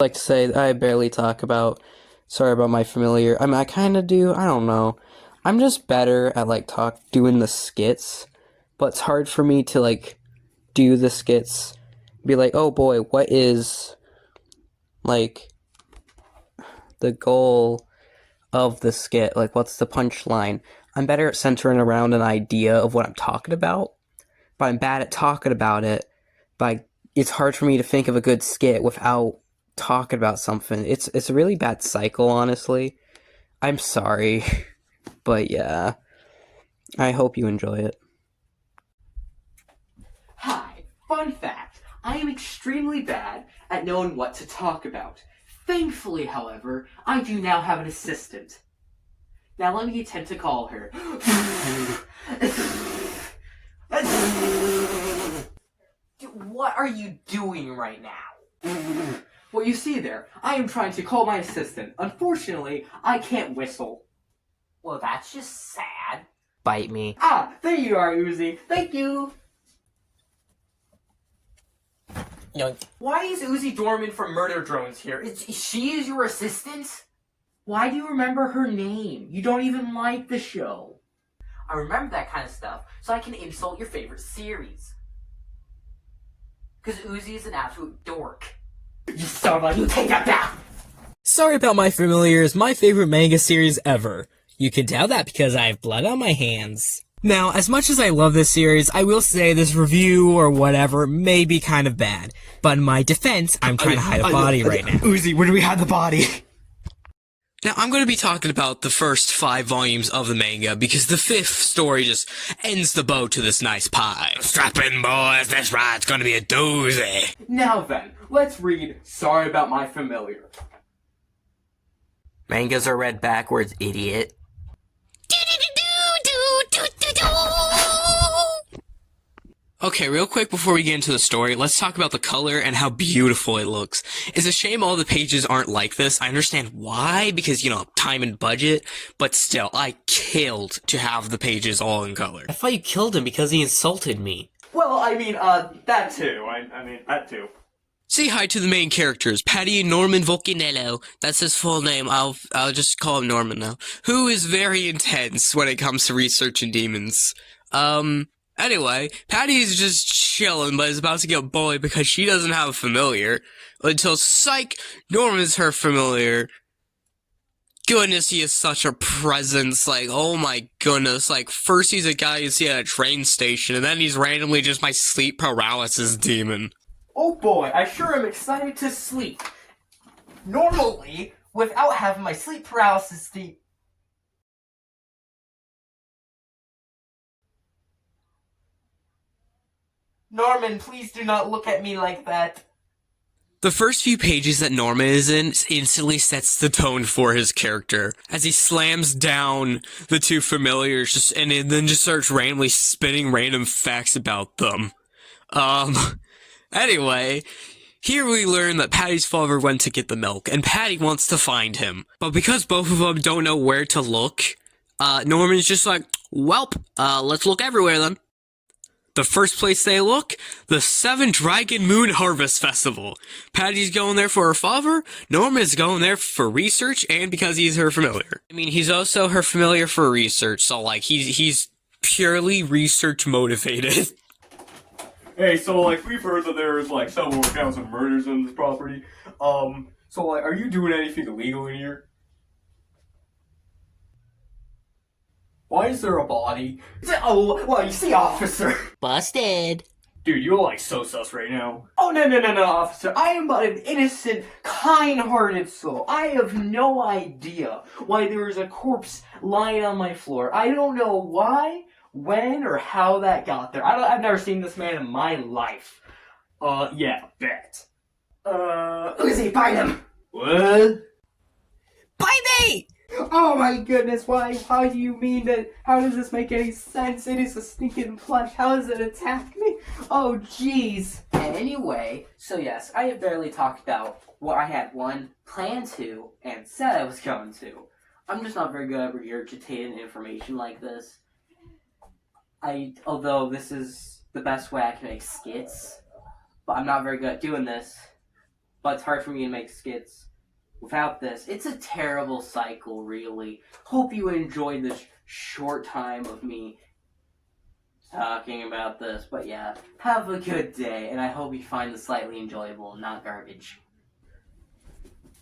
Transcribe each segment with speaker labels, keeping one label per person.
Speaker 1: Like to say I barely talk about sorry about my familiar. I mean, I kind of do. I don't know. I'm just better at like doing the skits, but it's hard for me to like do the skits. Be like, oh boy, what is like the goal of the skit? Like, what's the punchline? I'm better at centering around an idea of what I'm talking about, but I'm bad at talking about it. But it's hard for me to think of a good skit without talking about something. It's a really bad cycle, honestly. I'm sorry, but yeah, I hope you enjoy it.
Speaker 2: Hi, fun fact. I am extremely bad at knowing what to talk about. Thankfully, however, I do now have an assistant. Now let me attempt to call her. What are you doing right now? Well, you see there, I am trying to call my assistant. Unfortunately, I can't whistle. Well, that's just sad.
Speaker 3: Bite me.
Speaker 2: Ah, there you are, Uzi. Thank you.
Speaker 3: Yoink.
Speaker 2: Why is Uzi Dorman from Murder Drones here? She is your assistant? Why do you remember her name? You don't even like the show. I remember that kind of stuff so I can insult your favorite series. Because Uzi is an absolute dork. You son of a... You take that back!
Speaker 3: Sorry about my familiars, my favorite manga series ever. You can tell that because I have blood on my hands. Now, as much as I love this series, I will say this review or whatever may be kind of bad. But in my defense, I'm trying to hide a body right now.
Speaker 2: Uzi, where do we hide the body?
Speaker 4: Now, I'm going to be talking about the first 5 volumes of the manga, because the 5th story just ends the bow to this nice pie. Strap in, boys, this ride's going to be a doozy.
Speaker 2: Now then, let's read Sorry About My Familiar.
Speaker 3: Mangas are read backwards, idiot.
Speaker 4: Okay, real quick before we get into the story, let's talk about the color and how beautiful it looks. It's a shame all the pages aren't like this. I understand why, because, you know, time and budget, but still, I killed to have the pages all in color.
Speaker 3: I thought you killed him because he insulted me.
Speaker 2: Well, I mean, that too. I mean, that too.
Speaker 4: Say hi to the main characters, Patty Norman Volcanello. That's his full name. I'll just call him Norman now. Who is very intense when it comes to researching demons. Anyway, Patty's just chilling, but is about to get bullied because she doesn't have a familiar. Until, psych, Norman's her familiar. Goodness, he is such a presence, like, oh my goodness, like, first he's a guy you see at a train station, and then he's randomly just my sleep paralysis demon.
Speaker 2: Oh boy, I sure am excited to sleep. Normally, without having my sleep paralysis Norman, please do not look at me like that.
Speaker 4: The first few pages that Norman is in instantly sets the tone for his character, as he slams down the 2 familiars and then just starts randomly spitting random facts about them. Anyway, here we learn that Patty's father went to get the milk, and Patty wants to find him. But because both of them don't know where to look, Norman's just like, welp, let's look everywhere then. The first place they look, the 7 Dragon Moon Harvest Festival. Patty's going there for her father, Norman's going there for research, and because he's her familiar. I mean, he's also her familiar for research, so, like, he's purely research motivated.
Speaker 5: Hey, so, like, we've heard that there's, like, several accounts of murders on this property. So, like, are you doing anything illegal in here? Why is there a body?
Speaker 2: Oh, well, you see, officer.
Speaker 3: Busted.
Speaker 5: Dude, you're, like, so sus right now.
Speaker 2: Oh, no, officer. I am but an innocent, kind-hearted soul. I have no idea why there is a corpse lying on my floor. I don't know why, when, or how that got there. I've never seen this man in my life.
Speaker 5: Yeah, bet.
Speaker 2: Uzi, bite him!
Speaker 5: What?
Speaker 3: Bite me!
Speaker 2: Oh my goodness, why? How do you mean that? How does this make any sense? It is a stinking plush. How does it attack me? Oh jeez. Anyway, so yes, I have barely talked about what I had planned to, and said I was going to. I'm just not very good at regurgitating information like this. Although this is the best way I can make skits, but I'm not very good at doing this. but it's hard for me to make skits without this. It's a terrible cycle, really. Hope you enjoyed this short time of me talking about this, but yeah, have a good day, and I hope you find this slightly enjoyable, not garbage.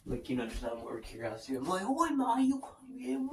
Speaker 2: Like, just out of more curiosity, I'm like, why am I you?